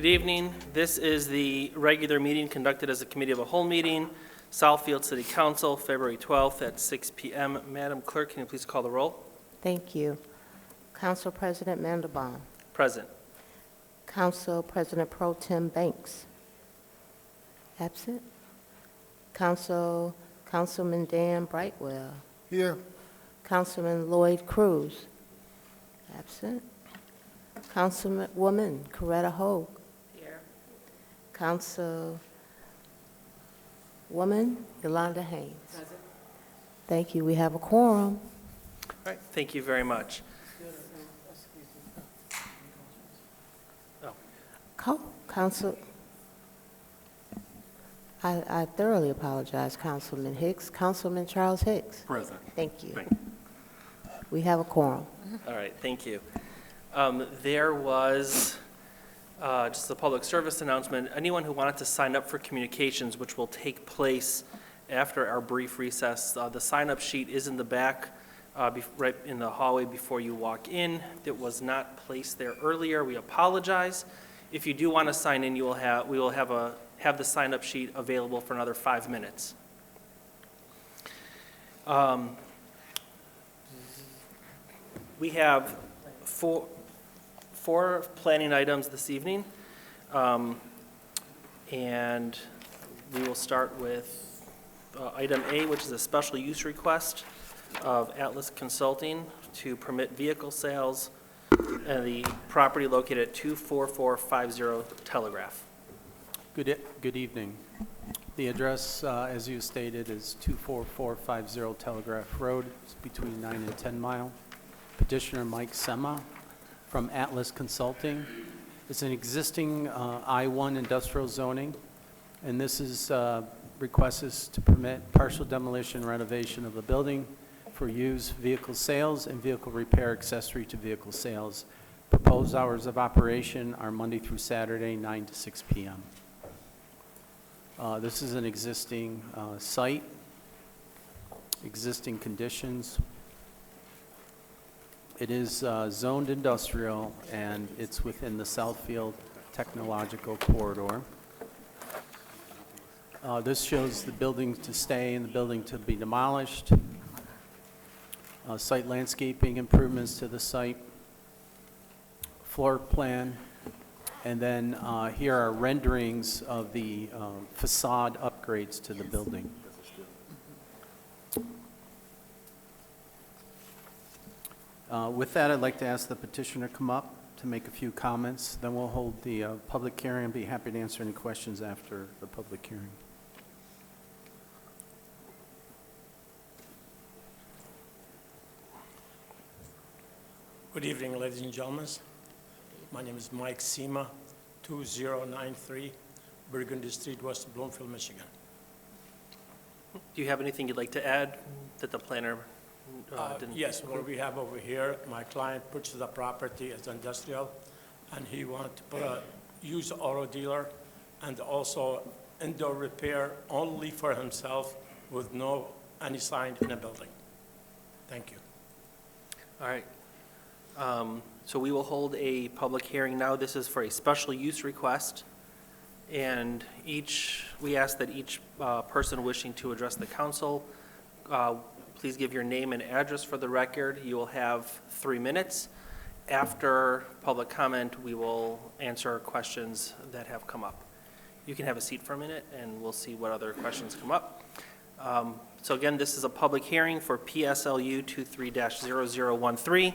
Good evening. This is the regular meeting conducted as a committee of a whole meeting, Southfield City Council, February 12th at 6 p.m. Madam Clerk, can you please call the roll? Thank you. Council President Mandelbaum. Present. Council President Pro Tem Banks. Absent. Councilman Dan Brightwell. Here. Councilman Lloyd Cruz. Absent. Councilwoman Coretta Hogue. Here. Councilwoman Yolanda Haynes. Present. Thank you. We have a quorum. All right, thank you very much. Council, I thoroughly apologize, Councilman Hicks. Councilman Charles Hicks. Present. Thank you. Thank We have a quorum. All right, thank you. There was just a public service announcement. Anyone who wanted to sign up for communications, which will take place after our brief recess, the sign-up sheet is in the back, right in the hallway before you walk in. It was not placed there earlier. We apologize. If you do want to sign in, we will have the sign-up sheet available for another 5 minutes. We have four planning items this evening, and we will start with item A, which is a special use request of Atlas Consulting to permit vehicle sales and the property located at 24450 Telegraph. Good evening. The address, as you stated, is 24450 Telegraph Road. It's between 9 and 10 Mile. Petitioner Mike Sema from Atlas Consulting. It's an existing I-1 industrial zoning, and this is request is to permit partial demolition renovation of the building for used vehicle sales and vehicle repair accessory to vehicle sales. Proposed hours of operation are Monday through Saturday, 9 to 6 p.m. This is an existing site, existing conditions. It is zoned industrial, and it's within the Southfield Technological Corridor. This shows the building to stay and the building to be demolished. Site landscaping improvements to the site, floor plan, and then here are renderings of the facade upgrades to the building. With that, I'd like to ask the petitioner to come up to make a few comments. Then we'll hold the public hearing and be happy to answer any questions after the public hearing. Good evening, ladies and gentlemen. My name is Mike Sema, 2093 Burgundy Street, West Bloomfield, Michigan. Do you have anything you'd like to add that the planner didn't? Yes, what we have over here, my client purchased the property as industrial, and he wanted to put a used auto dealer and also indoor repair only for himself with no any sign in the building. Thank you. All right. So we will hold a public hearing now. This is for a special use request. And we ask that each person wishing to address the council, please give your name and address for the record. You will have 3 minutes. After public comment, we will answer questions that have come up. You can have a seat for a minute, and we'll see what other questions come up. So again, this is a public hearing for PSLU 23-0013,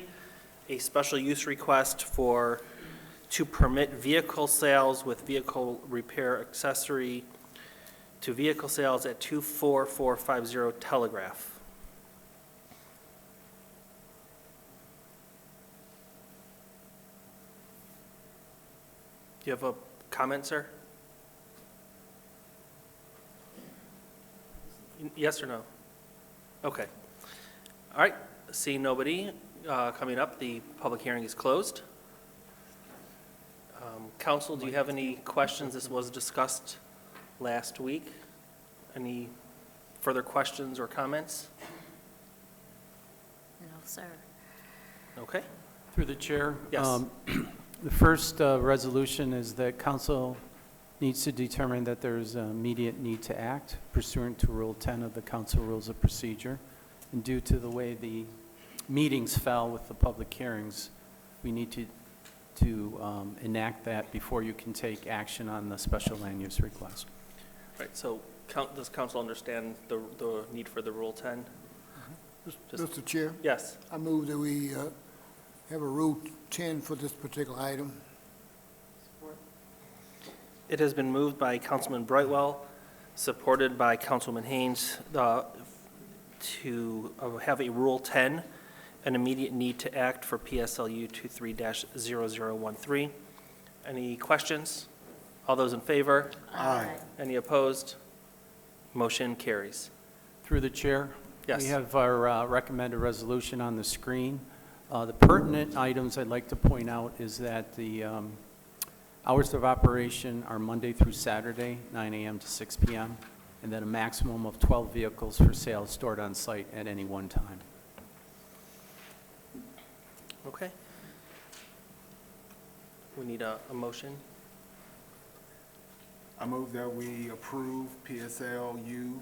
a special use request to permit vehicle sales with vehicle repair accessory to vehicle sales at 24450 Telegraph. Do you have a comment, sir? Yes or no? Okay. All right, seeing nobody coming up, the public hearing is closed. Council, do you have any questions? This was discussed last week. Any further questions or comments? No, sir. Okay. Through the chair. Yes. The first resolution is that council needs to determine that there's an immediate need to act pursuant to Rule 10 of the Council Rules of Procedure. And due to the way the meetings fell with the public hearings, we need to enact that before you can take action on the special land use request. Right, so does council understand the need for the Rule 10? Just- Mr. Chair, Yes. I move that we have a Rule 10 for this particular item. It has been moved by Councilman Brightwell, supported by Councilman Haynes, to have a Rule 10, an immediate need to act for PSLU 23-0013. Any questions? All those in favor? Aye. Any opposed? Motion carries. Through the chair? Yes. We have our recommended resolution on the screen. The pertinent items I'd like to point out is that the hours of operation are Monday through Saturday, 9 a.m. to 6 p.m., and then a maximum of 12 vehicles for sale stored on site at any one time. Okay. We need a motion. I move that we approve PSLU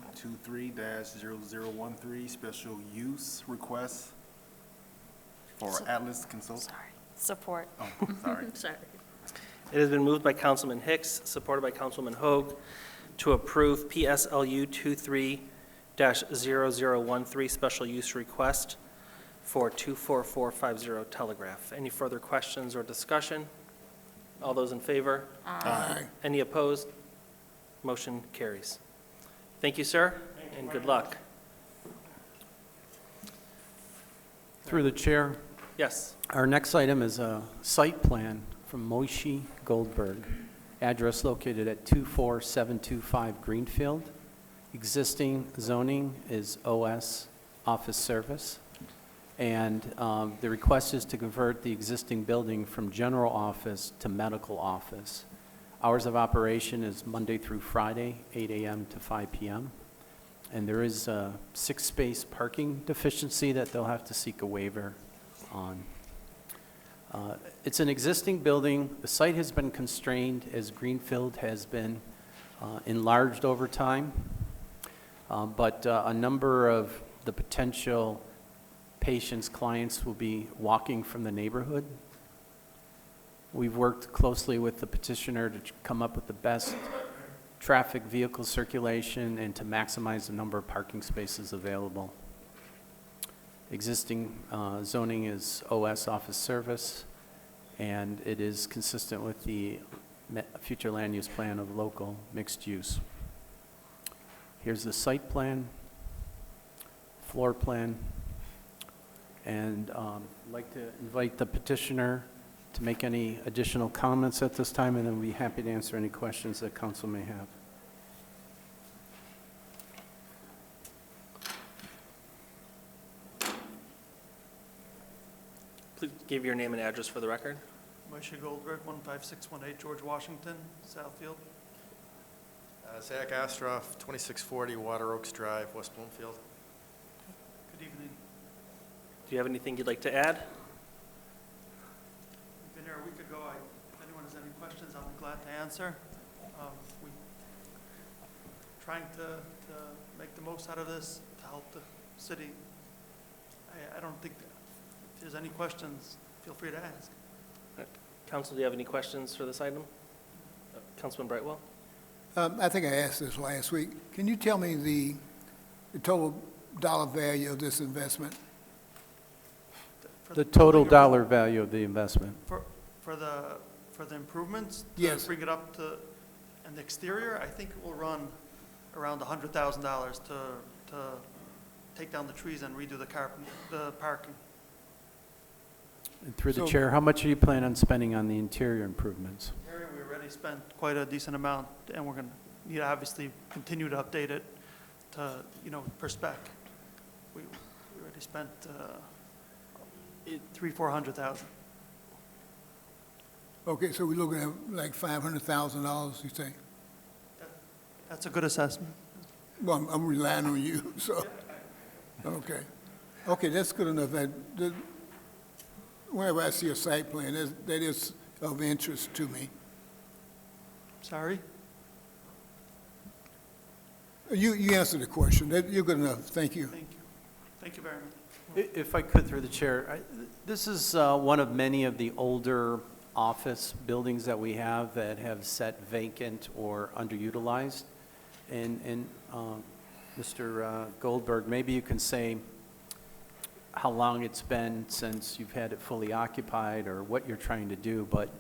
23-0013 special use request for Atlas Consulting. Support. Oh, sorry. Sorry. It has been moved by Councilman Hicks, supported by Councilman Hoag, to approve PSLU 23-0013 special use request for 24450 Telegraph. Any further questions or discussion? All those in favor? Aye. Any opposed? Motion carries. Thank you, sir, and good luck. Through the chair, Yes. our next item is a site plan from Moishi Goldberg, address located at 24725 Greenfield. Existing zoning is OS Office Service, and the request is to convert the existing building from general office to medical office. Hours of operation is Monday through Friday, 8 a.m. to 5 p.m., and there is a 6-space parking deficiency that they'll have to seek a waiver on. It's an existing building. The site has been constrained as Greenfield has been enlarged over time, but a number of the potential patients, clients will be walking from the neighborhood. We've worked closely with the petitioner to come up with the best traffic vehicle circulation and to maximize the number of parking spaces available. Existing zoning is OS Office Service, and it is consistent with the future land use plan of local mixed use. Here's the site plan, floor plan, and I'd like to invite the petitioner to make any additional comments at this time, and then we'll be happy to answer any questions that council may have. Please give your name and address for the record. Moshe Goldberg, 15618 George Washington, Southfield. Zach Astroff, 2640 Water Oaks Drive, West Bloomfield. Good evening. Do you have anything you'd like to add? We've been here a week ago. If anyone has any questions, I'm glad to answer. We're trying to make the most out of this to help the city. I don't think, if there's any questions, feel free to ask. Council, do you have any questions for this item? Councilman Brightwell? I think I asked this last week. Can you tell me the total dollar value of this investment? For The total building dollar value of the investment. For the improvements? Yes. To bring it up to, and the exterior, I think it will run around $100,000 to take down the trees and redo the parking. And through the So- chair, how much are you planning on spending on the interior improvements? Area, we already spent quite a decent amount, and we're going to need to obviously continue to update it to, per spec. We already spent $300,000-400,000. Okay, so we're looking at like $500,000, you say? That's a good assessment. Well, I'm relying on you, so, okay. Okay, that's good enough. Whenever I see a site plan, that is of interest to me. Sorry? You answered the question. You're good enough. Thank you. Thank you. Thank you very much. If I could, through the chair, this is one of many of the older office buildings that we have that have sat vacant or underutilized. And Mr. Goldberg, maybe you can say how long it's been since you've had it fully occupied or what you're trying to do. But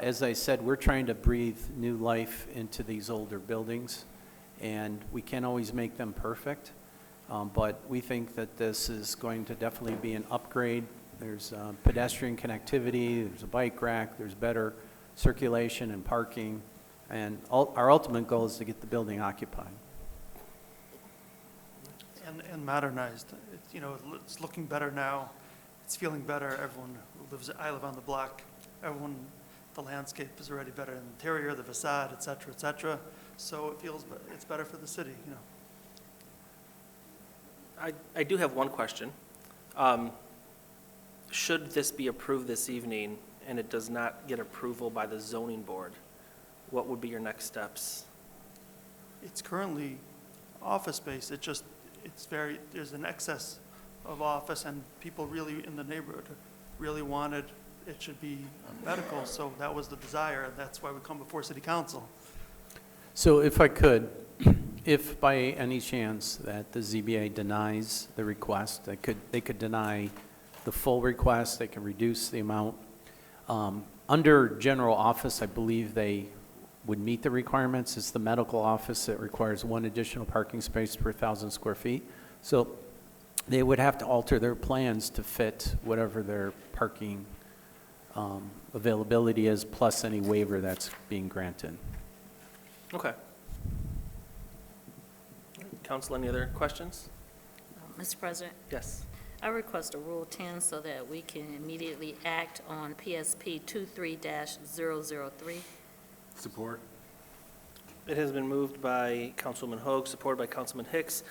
as I said, we're trying to breathe new life into these older buildings, and we can't always make them perfect. But we think that this is going to definitely be an upgrade. There's pedestrian connectivity, there's a bike rack, there's better circulation and parking, and our ultimate goal is to get the building occupied. And modernized. You know, it's looking better now. It's feeling better. Everyone who lives, I live on the block. Everyone, the landscape is already better. The interior, the facade, et cetera, et cetera. So it feels, it's better for the city, you know. I do have one question. Should this be approved this evening and it does not get approval by the zoning board, what would be your next steps? It's currently office space. There's an excess of office, and people really in the neighborhood really wanted it should be medical, so that was the desire, and that's why we come before city council. So if I could, if by any chance that the ZBA denies the request, they could deny the full request, they can reduce the amount. Under general office, I believe they would meet the requirements. It's the medical office that requires 1 additional parking space per 1,000 square feet. So they would have to alter their plans to fit whatever their parking availability is, plus any waiver that's being granted. Okay. Council, any other questions? Mr. President, Yes. I request a Rule 10 so that we can immediately act on PSP 23-003. Support. It has been moved by Councilman Hoag, supported by Councilman Hicks,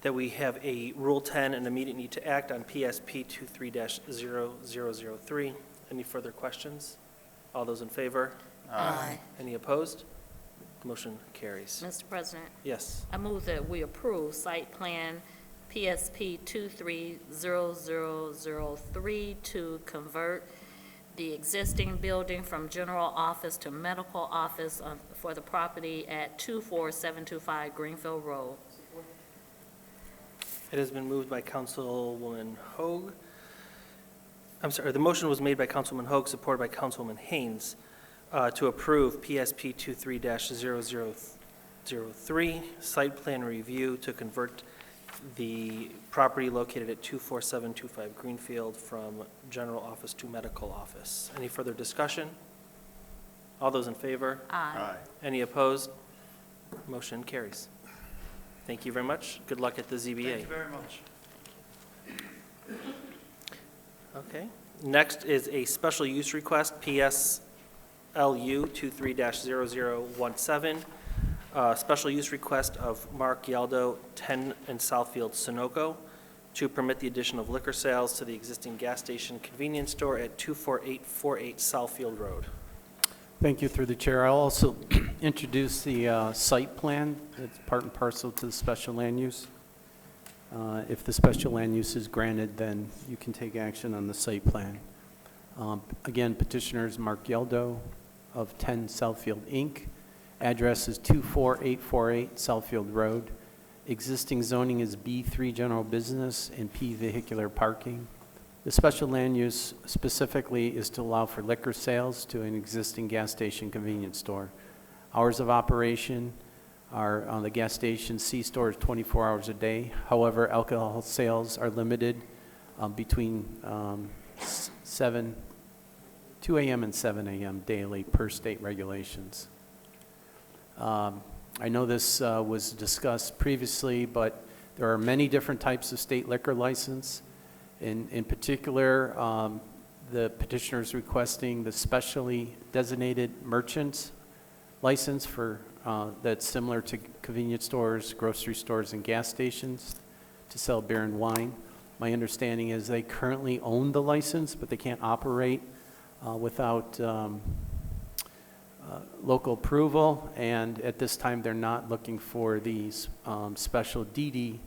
that we have a Rule 10 and immediate need to act on PSP 23-0003. Any further questions? All those in favor? Aye. Any opposed? Motion carries. Mr. President, Yes. I move that we approve site plan PSP 23-0003 to convert the existing building from general office to medical office for the property at 24725 Greenfield Road. It has been moved by Councilwoman Hoag. I'm sorry, the motion was made by Councilman Hoag, supported by Councilwoman Haynes, to approve PSP 23-0003, site plan review to convert the property located at 24725 Greenfield from general office to medical office. Any further discussion? All those in favor? Aye. Any opposed? Motion carries. Thank you very much. Good luck at the ZBA. Thank you very much. Okay. Next is a special use request, PSLU 23-0017. Special use request of Mark Yaldo, 10 in Southfield, Sunoco, to permit the addition of liquor sales to the existing gas station convenience store at 24848 Southfield Road. Thank you, through the chair. I'll also introduce the site plan. It's part and parcel to the special land use. If the special land use is granted, then you can take action on the site plan. Again, petitioners Mark Yeldo of 10 Southfield, Inc. Address is 24848 Southfield Road. Existing zoning is B3 general business and P vehicular parking. The special land use specifically is to allow for liquor sales to an existing gas station convenience store. Hours of operation are on the gas station C-store is 24 hours a day. However, alcohol sales are limited between 2 a.m. and 7 a.m. daily per state regulations. I know this was discussed previously, but there are many different types of state liquor license. In particular, the petitioner is requesting the specially designated merchants license for that's similar to convenience stores, grocery stores, and gas stations to sell beer and wine. My understanding is they currently own the license, but they can't operate without local approval, and at this time, they're not looking for the special DD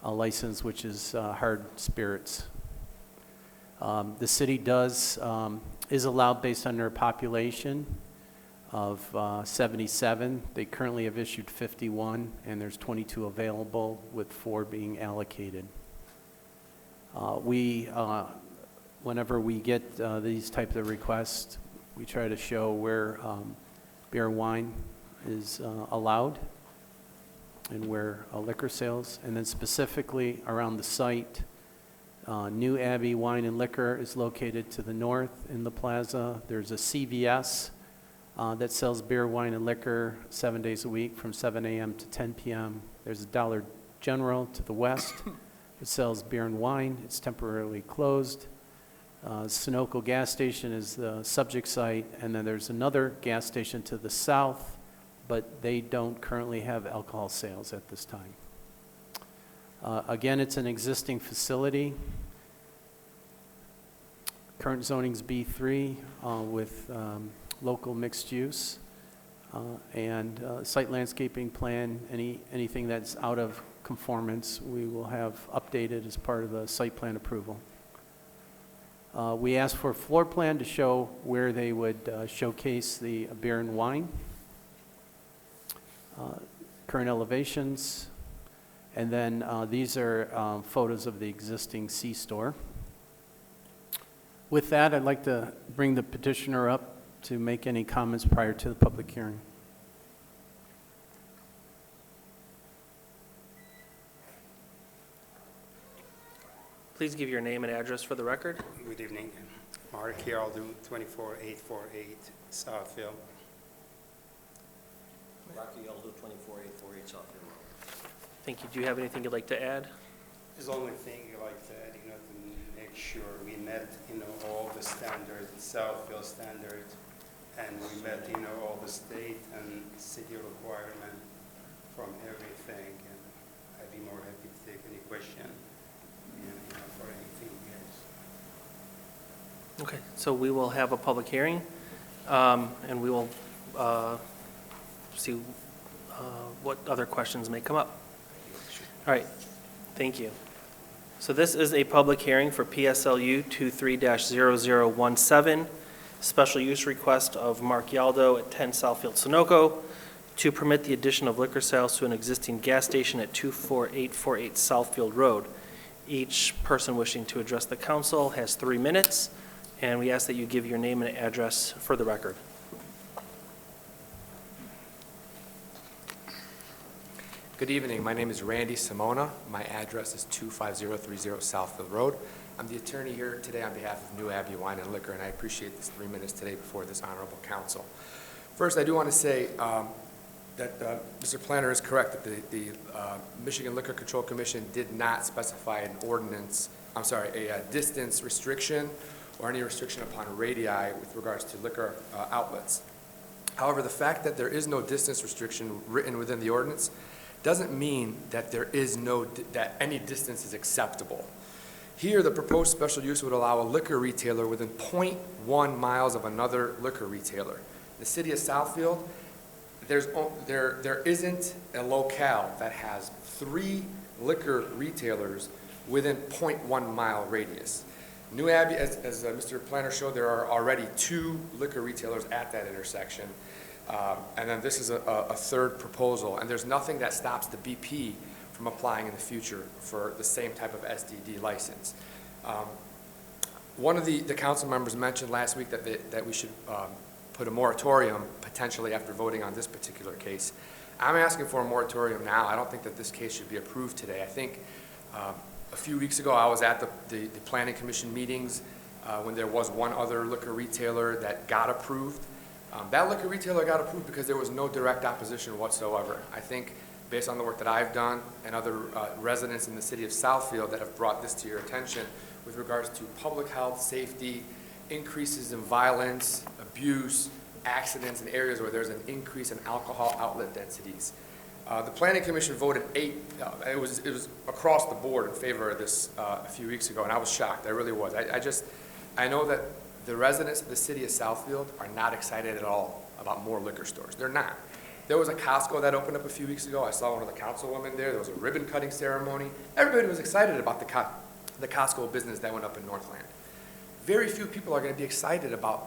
license, which is hard spirits. The city is allowed based on their population of 77. They currently have issued 51, and there's 22 available, with 4 being allocated. Whenever we get these types of requests, we try to show where beer and wine is allowed and where liquor sales, and then specifically around the site, New Abbey Wine and Liquor is located to the north in the plaza. There's a CVS that sells beer, wine, and liquor 7 days a week from 7 a.m. to 10 p.m. There's a Dollar General to the west. It sells beer and wine. It's temporarily closed. Sunoco gas station is the subject site, and then there's another gas station to the south, but they don't currently have alcohol sales at this time. Again, it's an existing facility. Current zoning's B3 with local mixed use, and site landscaping plan, anything that's out of conformance, we will have updated as part of the site plan approval. We asked for a floor plan to show where they would showcase the beer and wine, current elevations, and then these are photos of the existing C-store. With that, I'd like to bring the petitioner up to make any comments prior to the public hearing. Please give your name and address for the record. Good evening. Mark Giraldo, 24848 Southfield. Rocky Aldo, 24848 Southfield Road. Thank you. Do you have anything you'd like to add? There's the only thing I like to add, to make sure we met, all the standards, Southfield standards, and we met, all the state and city requirement from everything. And I'd be more happy to take any question, for anything else. Okay, so we will have a public hearing, and we will see what other questions may come up. All right, thank you. So this is a public hearing for PSLU 23-0017, special use request of Mark Yaldo at 10 Southfield Sunoco to permit the addition of liquor sales to an existing gas station at 24848 Southfield Road. Each person wishing to address the council has 3 minutes, and we ask that you give your name and address for the record. Good evening. My name is Randy Simona. My address is 25030 Southfield Road. I'm the attorney here today on behalf of New Abbey Wine and Liquor, and I appreciate this 3 minutes today before this honorable council. First, I do want to say that Mr. Planner is correct that the Michigan Liquor Control Commission did not specify an ordinance, a distance restriction or any restriction upon radii with regards to liquor outlets. However, the fact that there is no distance restriction written within the ordinance doesn't mean that that any distance is acceptable. Here, the proposed special use would allow a liquor retailer within 0.1 miles of another liquor retailer. The city of Southfield, there isn't a locale that has 3 liquor retailers within 0.1 mile radius. New Abbey, as Mr. Planner showed, there are already 2 liquor retailers at that intersection. And then this is a third proposal, and there's nothing that stops the BP from applying in the future for the same type of SDD license. One of the council members mentioned last week that we should put a moratorium potentially after voting on this particular case. I'm asking for a moratorium now. I don't think that this case should be approved today. I think a few weeks ago I was at the Planning Commission meetings when there was one other liquor retailer that got approved. That liquor retailer got approved because there was no direct opposition whatsoever. I think based on the work that I've done and other residents in the city of Southfield that have brought this to your attention with regards to public health, safety, increases in violence, abuse, accidents in areas where there's an increase in alcohol outlet densities. The Planning Commission voted 8, it was across the board in favor of this a few weeks ago, and I was shocked, I really was. I know that The residents of the city of Southfield are not excited at all about more liquor stores. They're not. There was a Costco that opened up a few weeks ago. I saw one of the councilwomen there. There was a ribbon cutting ceremony. Everybody was excited about the Costco business that went up in Northland. Very few people are going to be excited about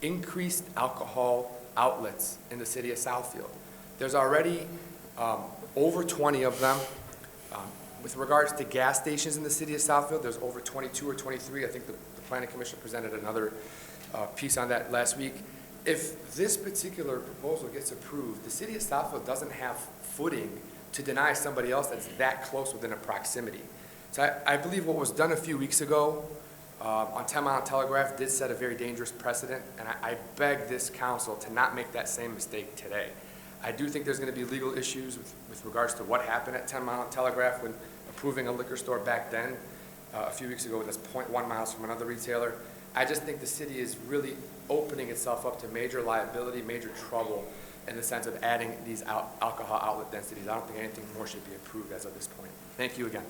increased alcohol outlets in the city of Southfield. There's already over 20 of them. With regards to gas stations in the city of Southfield, there's over 22 or 23. I think the Planning Commission presented another piece on that last week. If this particular proposal gets approved, the city of Southfield doesn't have footing to deny somebody else that's that close within a proximity. So I believe what was done a few weeks ago on 10 Mile Telegraph did set a very dangerous precedent, and I beg this council to not make that same mistake today. I do think there's going to be legal issues with regards to what happened at 10 Mile Telegraph when approving a liquor store back then, a few weeks ago, that's 0.1 miles from another retailer. I just think the city is really opening itself up to major liability, major trouble in the sense of adding these alcohol outlet densities. I don't think anything more should be approved as of this point. Thank you again.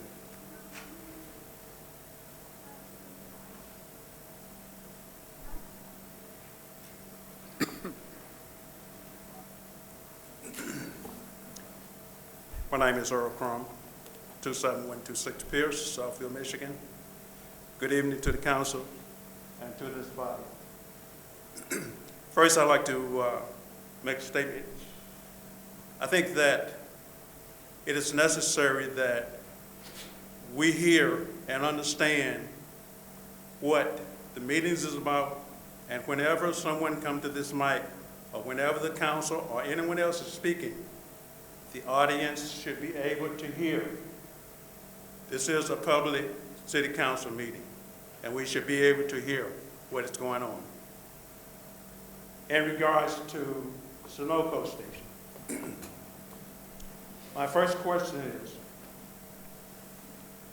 My name is Earl Crum, 27126 Pierce, Southfield, Michigan. Good evening to the council and to this body. First, I'd like to make a statement. I think that it is necessary that we hear and understand what the meetings is about, and whenever someone comes to this mic, or whenever the council or anyone else is speaking, the audience should be able to hear. This is a public city council meeting, and we should be able to hear what is going on. In regards to Sunoco Station, my first question is,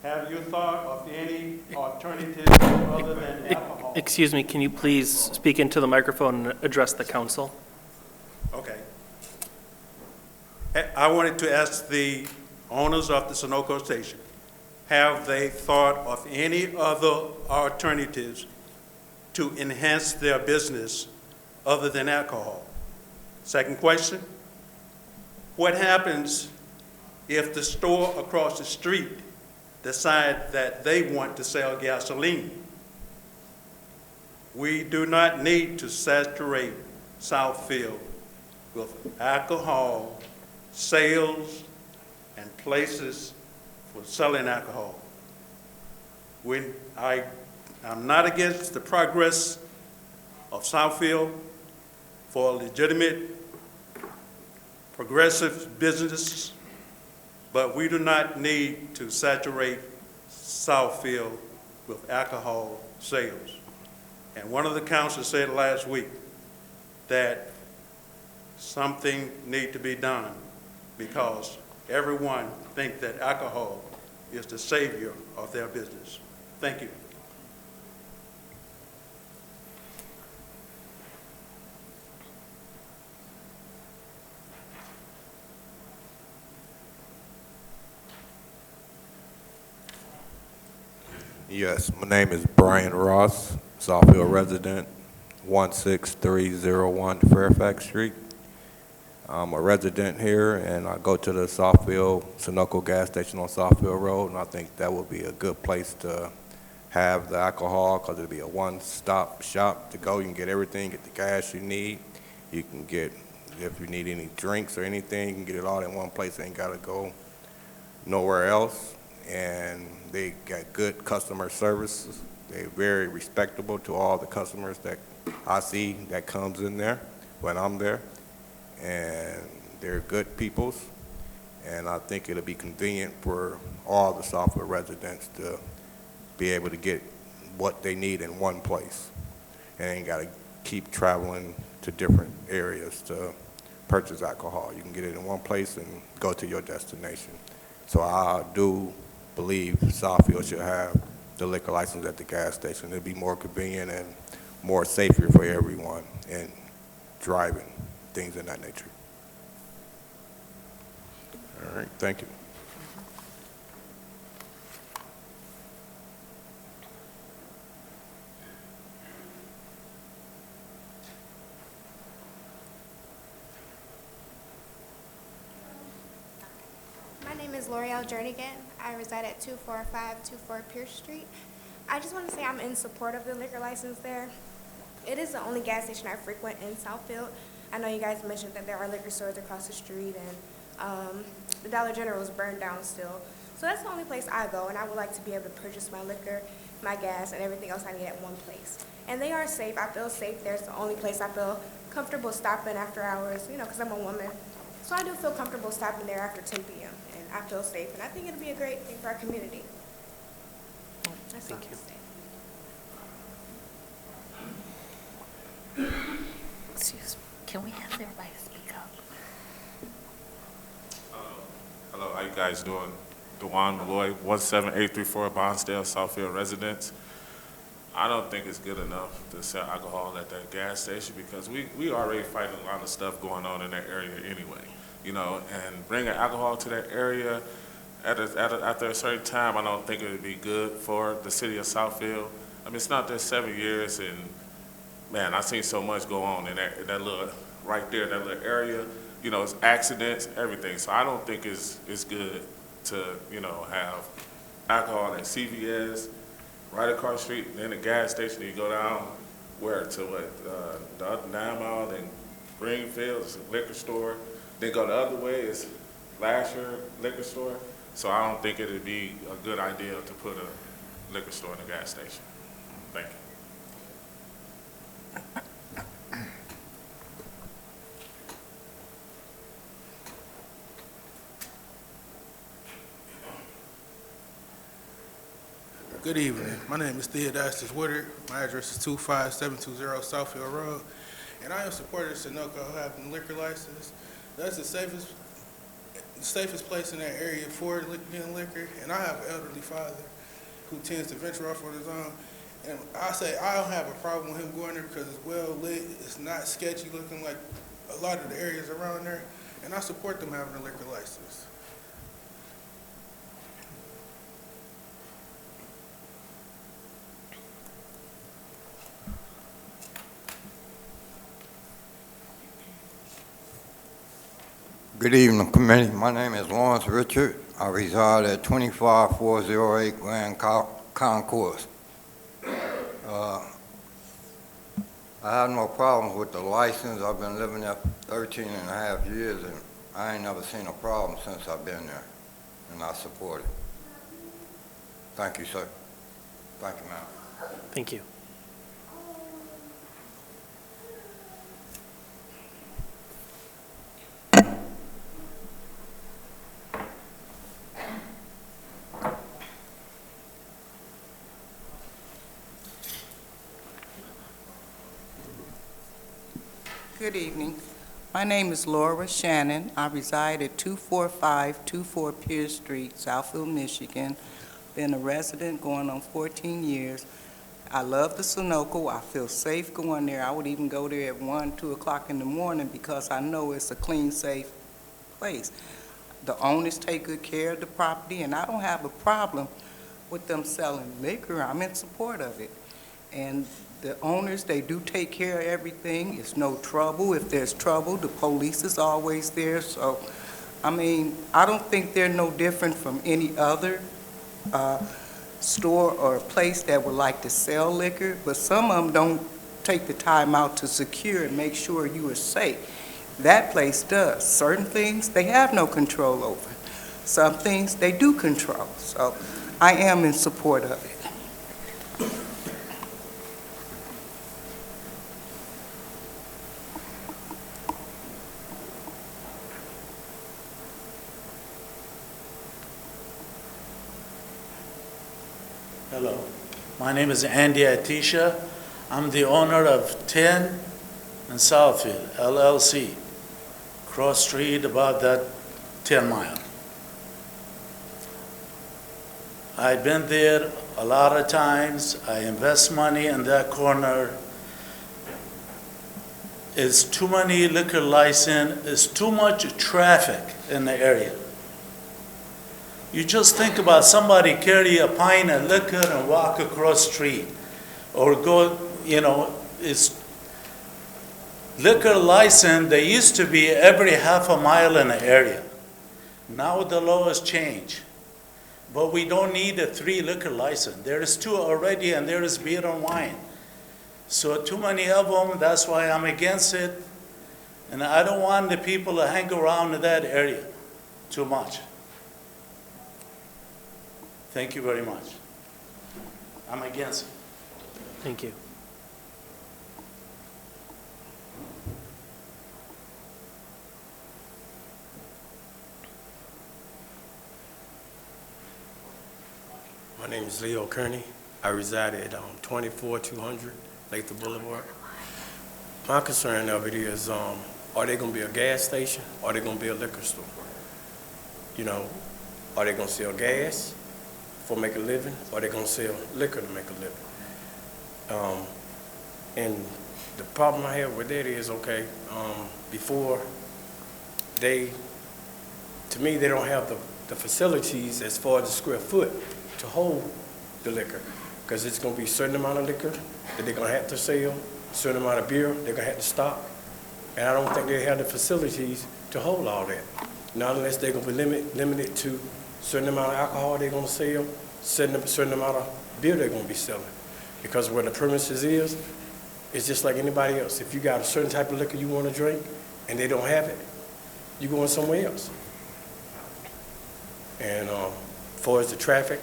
have you thought of any alternative other than alcohol? Excuse me, can you please speak into the microphone and address the council? Okay. I wanted to ask the owners of the Sunoco Station, have they thought of any other alternatives to enhance their business other than alcohol? Second question, what happens if the store across the street decide that they want to sell gasoline? We do not need to saturate Southfield with alcohol sales and places for selling alcohol. I'm not against the progress of Southfield for legitimate, progressive business, but we do not need to saturate Southfield with alcohol sales. And one of the councilors said last week that something needs to be done because everyone thinks that alcohol is the savior of their business. Thank you. Yes, my name is Brian Ross, Southfield resident, 16301 Fairfax Street. I'm a resident here, and I go to the Southfield Sunoco gas station on Southfield Road, and I think that would be a good place to have the alcohol because it'll be a one-stop shop to go. You can get everything, get the gas you need. You can get, if you need any drinks or anything, you can get it all in one place. Ain't got to go nowhere else. And they got good customer service. They're very respectable to all the customers that I see that comes in there when I'm there. And they're good peoples, and I think it'll be convenient for all the Southfield residents to be able to get what they need in one place, and ain't got to keep traveling to different areas to purchase alcohol. You can get it in one place and go to your destination. So I do believe Southfield should have the liquor license at the gas station. It'd be more convenient and more safer for everyone in driving. Things of that nature. All right, thank you. is L'Oreal Jernigan. I reside at 24524 Pierce Street. I just want to say I'm in support of the liquor license there. It is the only gas station I frequent in Southfield. I know you guys mentioned that there are liquor stores across the street, and the Dollar General is burned down still. So that's the only place I go, and I would like to be able to purchase my liquor, my gas, and everything else I need at one place. And they are safe. I feel safe there. It's the only place I feel comfortable stopping after hours, because I'm a woman. So I do feel comfortable stopping there after 10 p.m., and I feel safe, and I think it'll be a great thing for our community. That's all I have to say. Excuse me, can we have everybody speak up? Hello, how you guys doing? Dewan Malloy, 17834 Bonsdale, Southfield residents. I don't think it's good enough to sell alcohol at that gas station because we already fighting a lot of stuff going on in that area anyway, and bringing alcohol to that area after a certain time, I don't think it would be good for the city of Southfield. I mean, it's not there 7 years, and man, I've seen so much go on in that little, right there, that little area. It's accidents, everything. So I don't think it's good to, have alcohol at CVS, right across the street, then the gas station, you go down, the other 9 Mile, then Greenfield, it's a liquor store. Then go the other way, is Lasher liquor store. So I don't think it'd be a good idea to put a liquor store in a gas station. Thank you. Good evening. My name is Theodastus Woodard. My address is 25720 Southfield Road. And I am supporter of Sunoco having a liquor license. That's the safest place in that area for getting liquor. And I have an elderly father who tends to venture off on his own. And I say I don't have a problem with him going there because it's well lit. It's not sketchy looking like a lot of the areas around there. And I support them having a liquor license. Good evening, committee. My name is Lawrence Richard. I reside at 25408 Grand Concourse. I have no problems with the license. I've been living there 13 and a half years, and I ain't never seen a problem since I've been there, and I support it. Thank you, sir. Thank you, ma'am. Thank you. Good evening. My name is Laura Shannon. I reside at 24524 Pierce Street, Southfield, Michigan. Been a resident going on 14 years. I love the Sunoco. I feel safe going there. I would even go there at 1, 2 o'clock in the morning because I know it's a clean, safe place. The owners take good care of the property, and I don't have a problem with them selling liquor. I'm in support of it. And the owners, they do take care of everything. It's no trouble. If there's trouble, the police is always there. So, I mean, I don't think they're no different from any other store or place that would like to sell liquor, but some of them don't take the time out to secure and make sure you are safe. That place does. Certain things they have no control over. Some things they do control. So I am in support of it. Hello, my name is Andy Atisha. I'm the owner of 10 in Southfield, LLC, cross street about that 10 Mile. I've been there a lot of times. I invest money in that corner. It's too many liquor license, it's too much traffic in the area. You just think about somebody carry a pint of liquor and walk across the street, or go, it's liquor license, they used to be every half a mile in the area. Now the law has changed, but we don't need a 3 liquor license. There is 2 already, and there is beer and wine. So too many of them, that's why I'm against it. And I don't want the people to hang around in that area too much. Thank you very much. I'm against it. Thank you. My name is Leo Kearney. I reside at 24200 Latham Boulevard. My concern of it is, are they going to be a gas station or are they going to be a liquor store? You know, are they going to sell gas for make a living or are they going to sell liquor to make a living? And the problem I have with that is, okay, before to me, they don't have the facilities as far as the square foot to hold the liquor, because it's going to be a certain amount of liquor that they're going to have to sell, a certain amount of beer they're going to have to stock, and I don't think they have the facilities to hold all that. Not unless they're going to be limited to a certain amount of alcohol they're going to sell, certain amount of beer they're going to be selling, because where the premises is, it's just like anybody else. If you got a certain type of liquor you want to drink and they don't have it, you're going somewhere else. And as far as the traffic,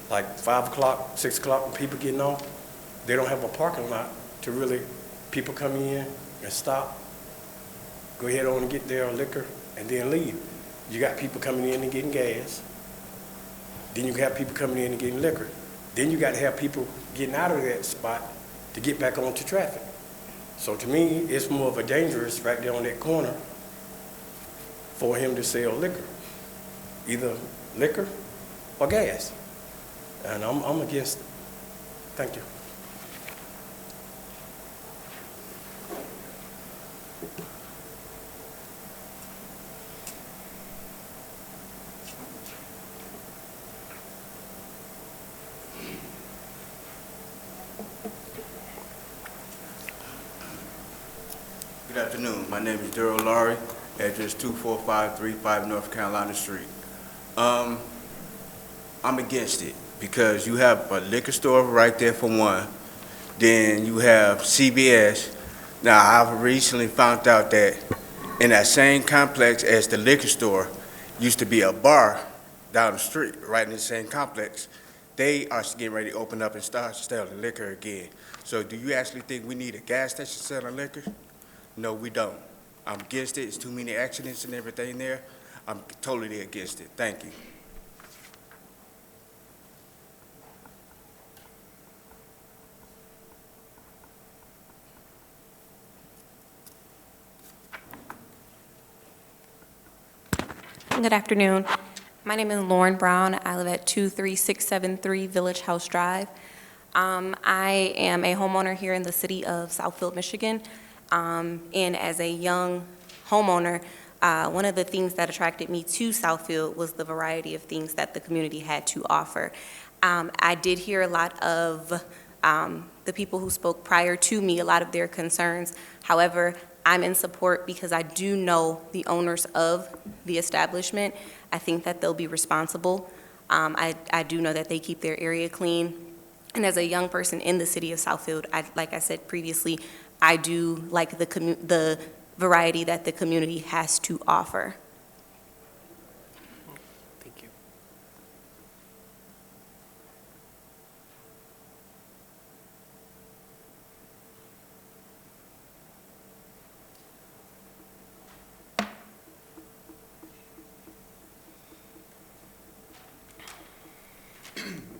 like 5 o'clock, 6 o'clock when people getting off, they don't have a parking lot to really, people come in and stop, go ahead on and get their liquor and then leave. You got people coming in and getting gas. Then you have people coming in and getting liquor. Then you got to have people getting out of that spot to get back onto traffic. So to me, it's more of a dangerous right there on that corner for him to sell liquor, either liquor or gas. And I'm against it. Thank you. Good afternoon. My name is Daryl Laurie, address 24535 North Carolina Street. I'm against it because you have a liquor store right there for one. Then you have CBS. Now, I've recently found out that in that same complex as the liquor store used to be a bar down the street, right in the same complex. They are getting ready to open up and start selling liquor again. So do you actually think we need a gas station selling liquor? No, we don't. I'm against it. It's too many accidents and everything there. I'm totally against it. Thank you. Good afternoon. My name is Lauren Brown. I live at 23673 Village House Drive. I am a homeowner here in the city of Southfield, Michigan. And as a young homeowner, one of the things that attracted me to Southfield was the variety of things that the community had to offer. I did hear a lot of the people who spoke prior to me, a lot of their concerns. However, I'm in support because I do know the owners of the establishment. I think that they'll be responsible. I do know that they keep their area clean. And as a young person in the city of Southfield, like I said previously, I do like the variety that the community has to offer. Thank you.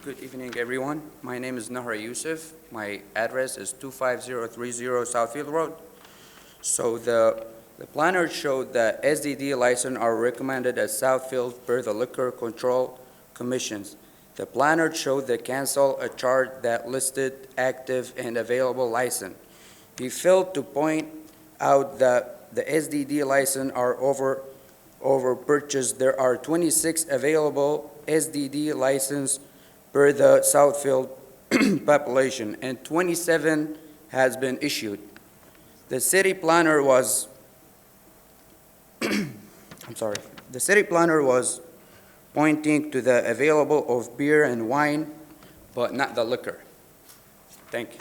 Good evening, everyone. My name is Nahra Yusuf. My address is 25030 Southfield Road. So the planner showed that SDD license are recommended at Southfield per the Liquor Control Commissions. The planner showed that cancel a chart that listed active and available license. He failed to point out that the SDD license are over purchased. There are 26 available SDD license per the Southfield population, and 27 has been issued. The city planner was, I'm sorry, The city planner was pointing to the available of beer and wine, but not the liquor. Thank you.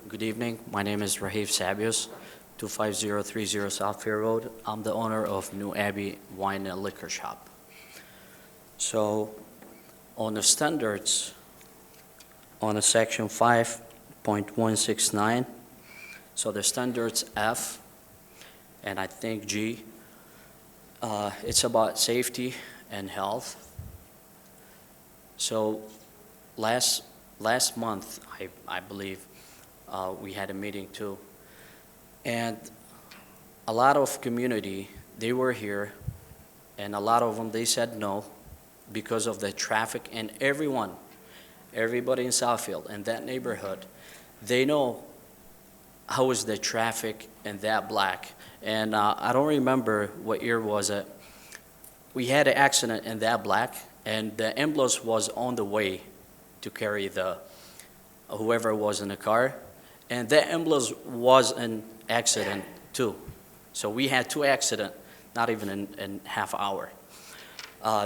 Good evening. My name is Rahif Sabios, 25030 South Fair Road. I'm the owner of New Abbey Wine and Liquor Shop. So on the standards, on a section 5.169, so the standards F and I think G, it's about safety and health. So last month, I believe, we had a meeting too. And a lot of community, they were here, and a lot of them, they said no because of the traffic, and everybody in Southfield and that neighborhood, they know how is the traffic in that block. And I don't remember what year was it. We had an accident in that block, and the ambulance was on the way to carry whoever was in the car. And that ambulance was an accident too. So we had 2 accidents, not even in half hour.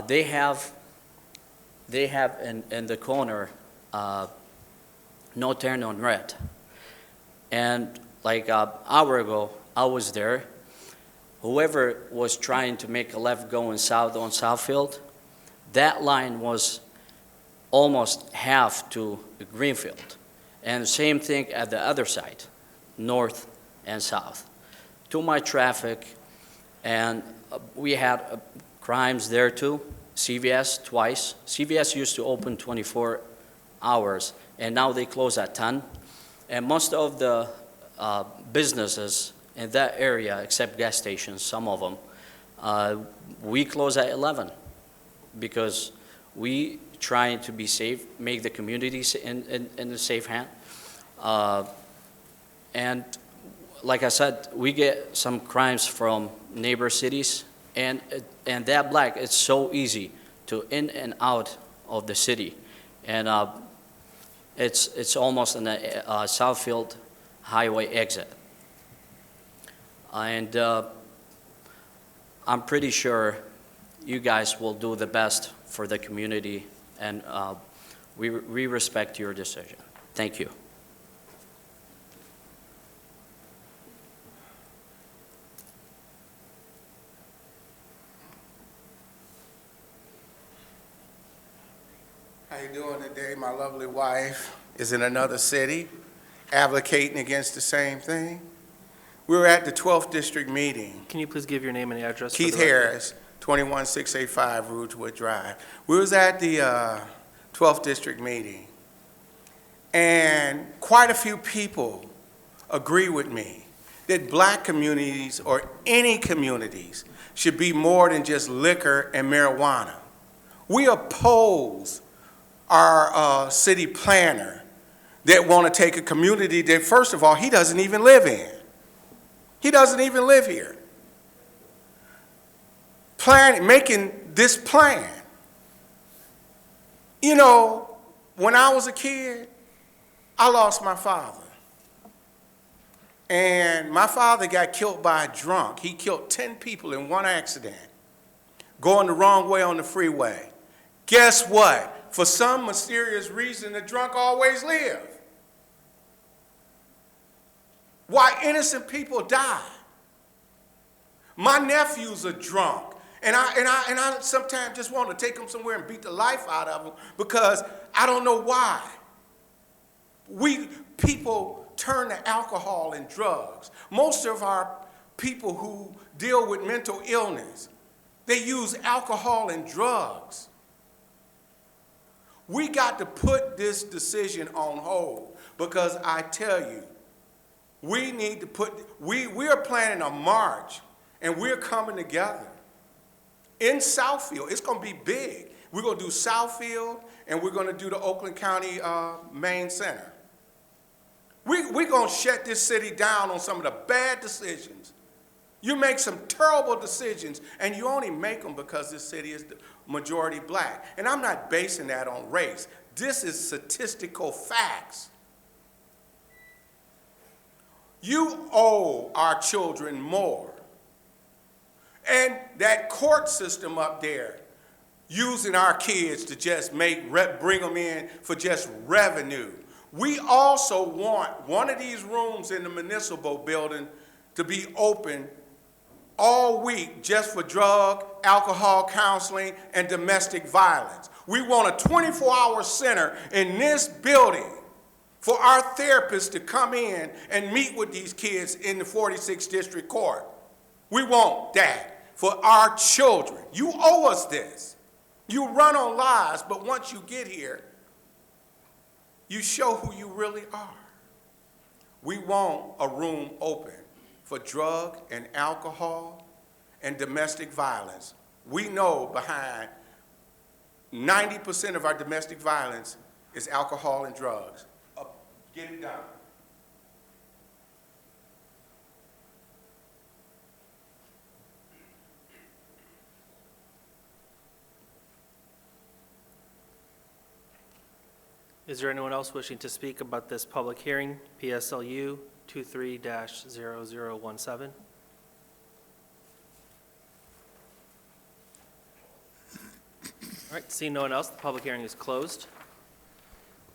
They have in the corner, no turn on red. And like an hour ago, I was there. Whoever was trying to make a left going south on Southfield, that line was almost half to Greenfield. And same thing at the other side, north and south. Too much traffic, and we had crimes there too. CVS twice. CVS used to open 24 hours, and now they close at 10. And most of the businesses in that area, except gas stations, some of them, we close at 11 because we trying to be safe, make the community in a safe hand. And like I said, we get some crimes from neighbor cities, and that block, it's so easy to in and out of the city. And it's almost in the Southfield Highway exit. And I'm pretty sure you guys will do the best for the community, and we respect your decision. Thank you. How you doing today? My lovely wife is in another city advocating against the same thing. We were at the 12th District meeting. Can you please give your name and address? Keith Harris, 21685 Rougewood Drive. We was at the 12th District meeting, and quite a few people agree with me that black communities or any communities should be more than just liquor and marijuana. We oppose our city planner that want to take a community that, first of all, he doesn't even live in. He doesn't even live here. Making this plan. You know, when I was a kid, I lost my father. And my father got killed by a drunk. He killed 10 people in one accident, going the wrong way on the freeway. Guess what? For some mysterious reason, the drunk always live. Why innocent people die. My nephew's a drunk, and I sometimes just want to take him somewhere and beat the life out of him because I don't know why. People turn to alcohol and drugs. Most of our people who deal with mental illness, they use alcohol and drugs. We got to put this decision on hold because I tell you, we need to we're planning a march and we're coming together in Southfield. It's going to be big. We're going to do Southfield and we're going to do the Oakland County Main Center. We're going to shut this city down on some of the bad decisions You make some terrible decisions, and you only make them because this city is majority black. And I'm not basing that on race. This is statistical facts. You owe our children more. And that court system up there, using our kids to just bring them in for just revenue. We also want one of these rooms in the municipal building to be open all week just for drug, alcohol counseling, and domestic violence. We want a 24-hour center in this building for our therapists to come in and meet with these kids in the 46th District Court. We want that for our children. You owe us this. You run on lies, but once you get here, you show who you really are. We want a room open for drug and alcohol and domestic violence. We know behind 90% of our domestic violence is alcohol and drugs. Get it done. Is there anyone else wishing to speak about this public hearing, PSLU 23-0017? All right, seeing no one else, the public hearing is closed.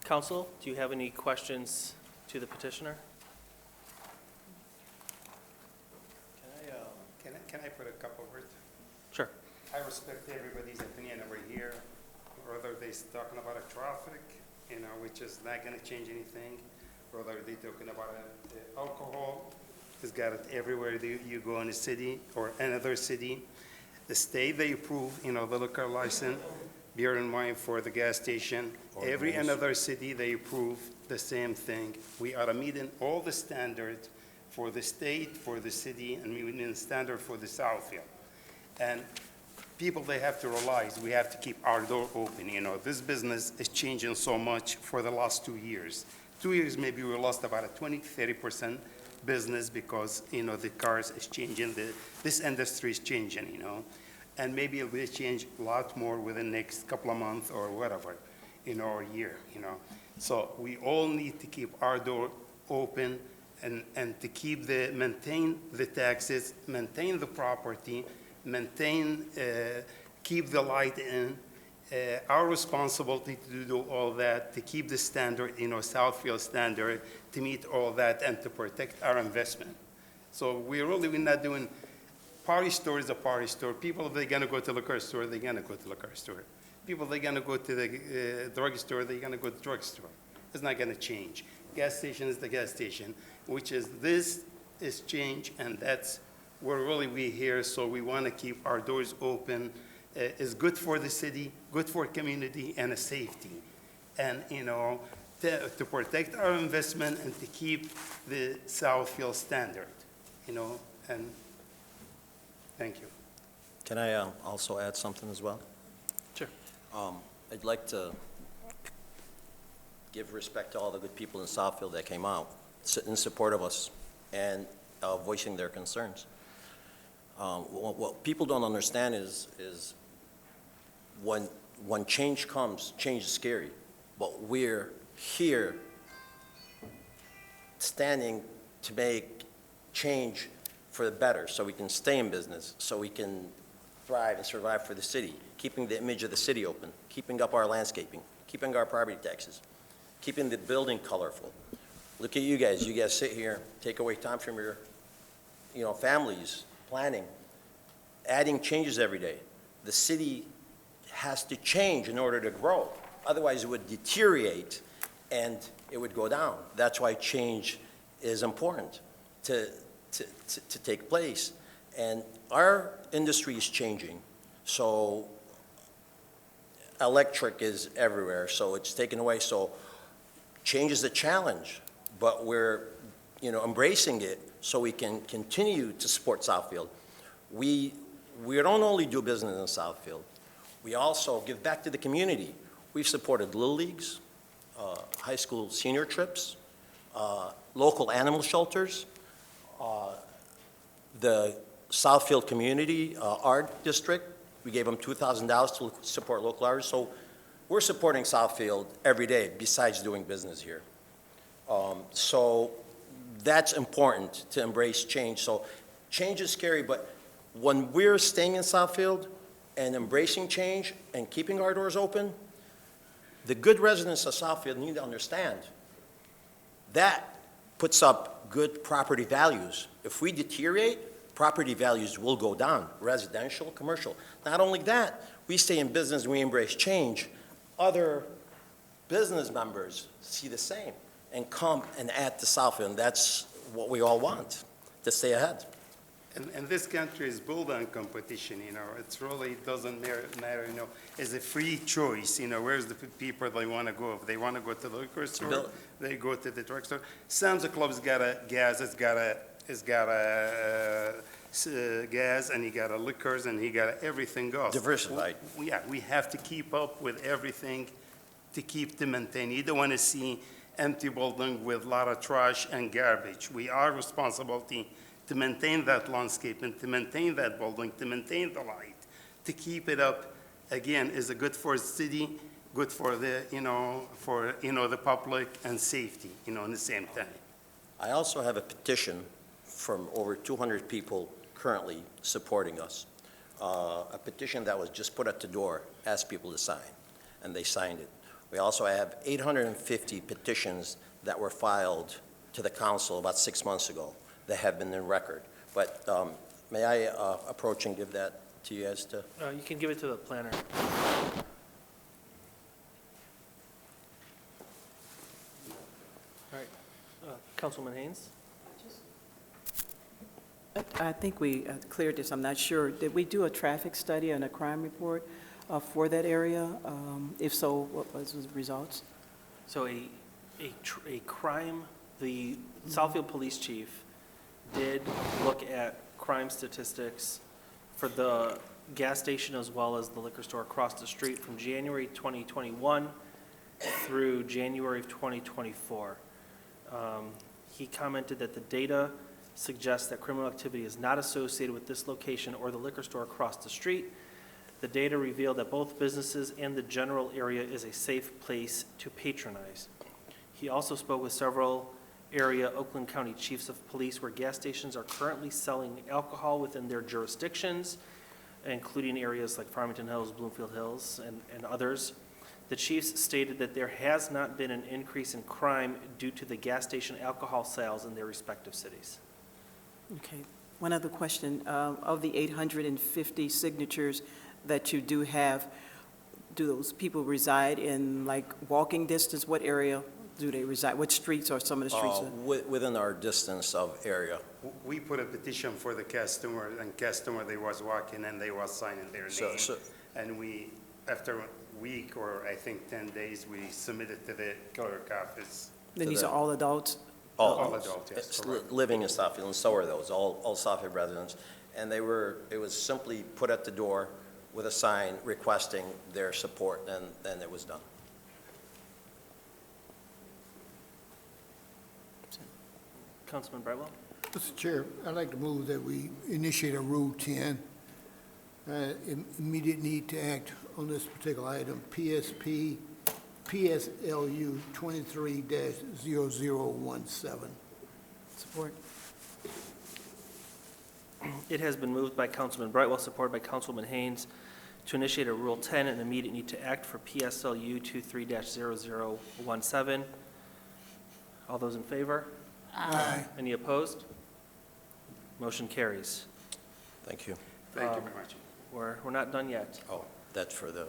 Council, do you have any questions to the petitioner? Can I put a couple words? Sure. I respect everybody's opinion over here, whether they're talking about a traffic, which is not gonna change anything, whether they're talking about the alcohol, it's got it everywhere you go in the city or another city. The state, they approve, the liquor license, beer and wine for the gas station. Every another city, they approve the same thing. We are meeting all the standards for the state, for the city, and we need a standard for the Southfield. And people, they have to realize we have to keep our door open. This business is changing so much for the last 2 years. 2 years, maybe we lost about a 20-30% business because, the cars is changing, this industry is changing, and maybe it will change a lot more within the next couple of months or whatever, or a year, So we all need to keep our door open and to maintain the taxes, maintain the property, keep the light in. Our responsibility to do all that, to keep the standard, Southfield standard, to meet all that and to protect our investment. So we're not doing, party store is a party store. People, if they're gonna go to the liquor store, they're gonna go to the liquor store. People, they're gonna go to the drugstore, they're gonna go to the drugstore. It's not gonna change. Gas station is the gas station, which is, this is change, and that's where really we're here, so we wanna keep our doors open. Is good for the city, good for community, and a safety. And, to protect our investment and to keep the Southfield standard, and thank you. Can I also add something as well? Sure. I'd like to give respect to all the good people in Southfield that came out in support of us and voicing their concerns. What people don't understand is when change comes, change is scary, but we're here standing to make change for the better, so we can stay in business, so we can thrive and survive for the city, keeping the image of the city open, keeping up our landscaping, keeping our property taxes, keeping the building colorful. Look at you guys sit here, take away time from your, families, planning, adding changes every day. The city has to change in order to grow. Otherwise, it would deteriorate and it would go down. That's why change is important to take place. And our industry is changing. So electric is everywhere, so it's taken away. So change is a challenge, but we're embracing it so we can continue to support Southfield. We don't only do business in Southfield, we also give back to the community. We've supported Little Leagues, high school senior trips, local animal shelters, the Southfield Community Art District. We gave them $2,000 to support local artists. So we're supporting Southfield every day besides doing business here. So that's important to embrace change. So change is scary, but when we're staying in Southfield and embracing change and keeping our doors open, the good residents of Southfield need to understand that puts up good property values. If we deteriorate, property values will go down, residential, commercial. Not only that, we stay in business and we embrace change. Other business members see the same and come and add to Southfield, and that's what we all want, to stay ahead. And this country is built on competition, you know. It really doesn't matter, you know. It's a free choice, you know. Where's the people they want to go? If they want to go to the liquor store, they go to the drugstore. Sam's Club's got a gas. It's got a gas, and he got a liquors, and he got everything else. Diversified. We have to keep up with everything to keep to maintain. You don't want to see empty building with a lot of trash and garbage. We are responsible to maintain that landscape and to maintain that building, to maintain the light, to keep it up. Again, is it good for the city, good for the, the public and safety, in the same time. I also have a petition from over 200 people currently supporting us. A petition that was just put at the door, asked people to sign, and they signed it. We also have 850 petitions that were filed to the council about 6 months ago that have been in record. But may I approach and give that to you guys to? You can give it to the planner. All right, Councilman Haynes? I think we cleared this, I'm not sure. Did we do a traffic study and a crime report for that area? If so, what was the results? So a crime, the Southfield Police Chief did look at crime statistics for the gas station as well as the liquor store across the street from January 2021 through January of 2024. He commented that the data suggests that criminal activity is not associated with this location or the liquor store across the street. The data revealed that both businesses and the general area is a safe place to patronize. He also spoke with several area Oakland County chiefs of police where gas stations are currently selling alcohol within their jurisdictions, including areas like Farmington Hills, Bloomfield Hills, and others. The chiefs stated that there has not been an increase in crime due to the gas station alcohol sales in their respective cities. Okay. One other question. Of the 850 signatures that you do have, do those people reside in like walking distance? What area do they reside? What streets are some of the streets? Within our distance of area. We put a petition for the customer, and customer, they was walking and they was signing their name. And we, after a week or I think 10 days, we submitted to the clerk office. Then these are all adults? All adults, yes. Living in Southfield, and so are those, all Southfield residents. And it was simply put at the door with a sign requesting their support, and then it was done. Councilman Brightwell? Mr. Chair, I'd like to move that we initiate a Rule 10, immediate need to act on this particular item, PSLU 23-0017. Support. It has been moved by Councilman Brightwell, supported by Councilman Haynes, to initiate a Rule 10 and immediate need to act for PSLU 23-0017. All those in favor? Aye. Any opposed? Motion carries. Thank you. Thank you very much. We're not done yet. Oh, that's for the,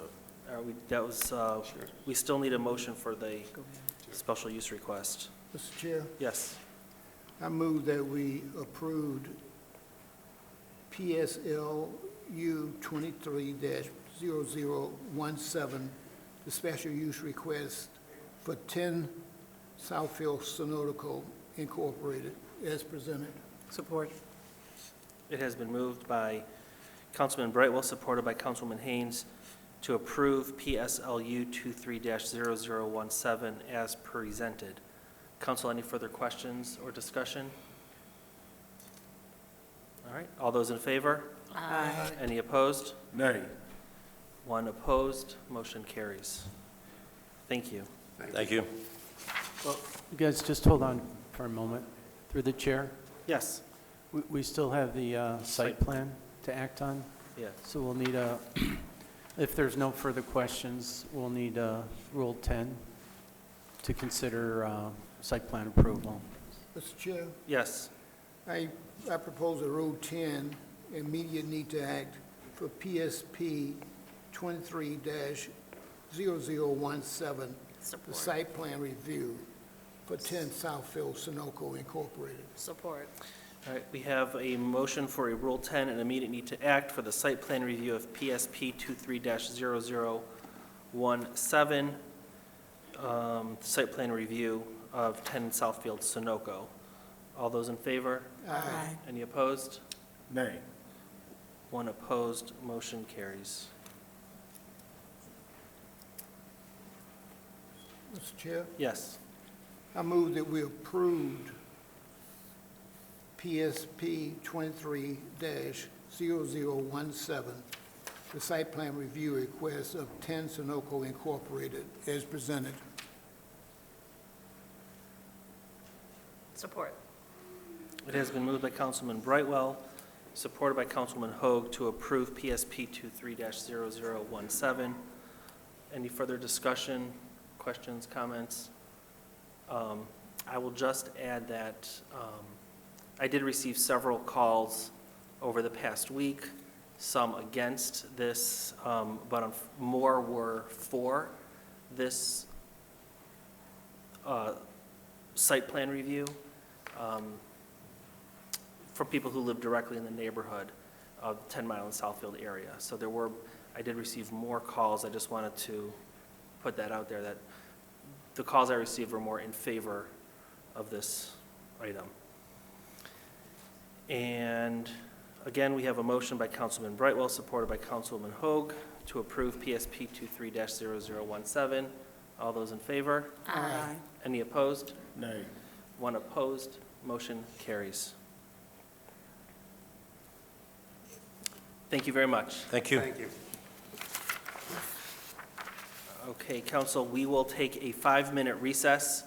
we still need a motion for the special use request. Mr. Chair, Yes. I move that we approved PSLU 23-0017, the special use request for 10 Southfield Sunoco Incorporated, as presented. Support. It has been moved by Councilman Brightwell, supported by Councilman Haynes, to approve PSLU 23-0017 as presented. Council, any further questions or discussion? All right, all those in favor? Aye. Any opposed? Nay. One opposed, motion carries. Thank you. Thank you. Well, you guys just hold on for a moment. Through the chair, Yes. we still have the site plan to act on, Yes. so we'll need a, if there's no further questions, we'll need Rule 10 to consider site plan approval. Mr. Chair, Yes. I propose a Rule 10, immediate need to act for PSP 23-0017, the Support. site plan review for 10 Southfield Sunoco Incorporated. Support. All right, we have a motion for a Rule 10 and immediate need to act for the site plan review of PSP 23-0017, site plan review of 10 Southfield Sunoco. All those in favor? Aye. Any opposed? Nay. One opposed, motion carries. Mr. Chair, Yes. I move that we approved PSP 23-0017, the site plan review request of 10 Sunoco Incorporated as presented. Support. It has been moved by Councilman Brightwell, supported by Councilman Hoag, to approve PSP 23-0017. Any further discussion, questions, comments? I will just add that I did receive several calls over the past week, some against this, but more were for this site plan review for people who live directly in the neighborhood of 10 Mile and Southfield area. So I did receive more calls. I just wanted to put that out there, that the calls I received were more in favor of this item. And again, we have a motion by Councilman Brightwell, supported by Councilwoman Hoag, to approve PSP 23-0017. All those in favor? Aye. Any opposed? Nay. One opposed, motion carries. Thank you very much. Thank you. Thank you. Okay, council, we will take a 5-minute recess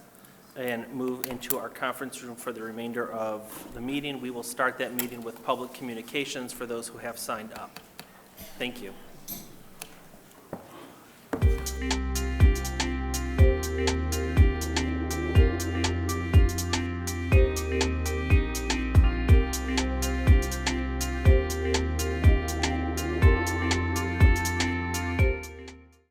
and move into our conference room for the remainder of the meeting. We will start that meeting with public communications for those who have signed up. Thank you.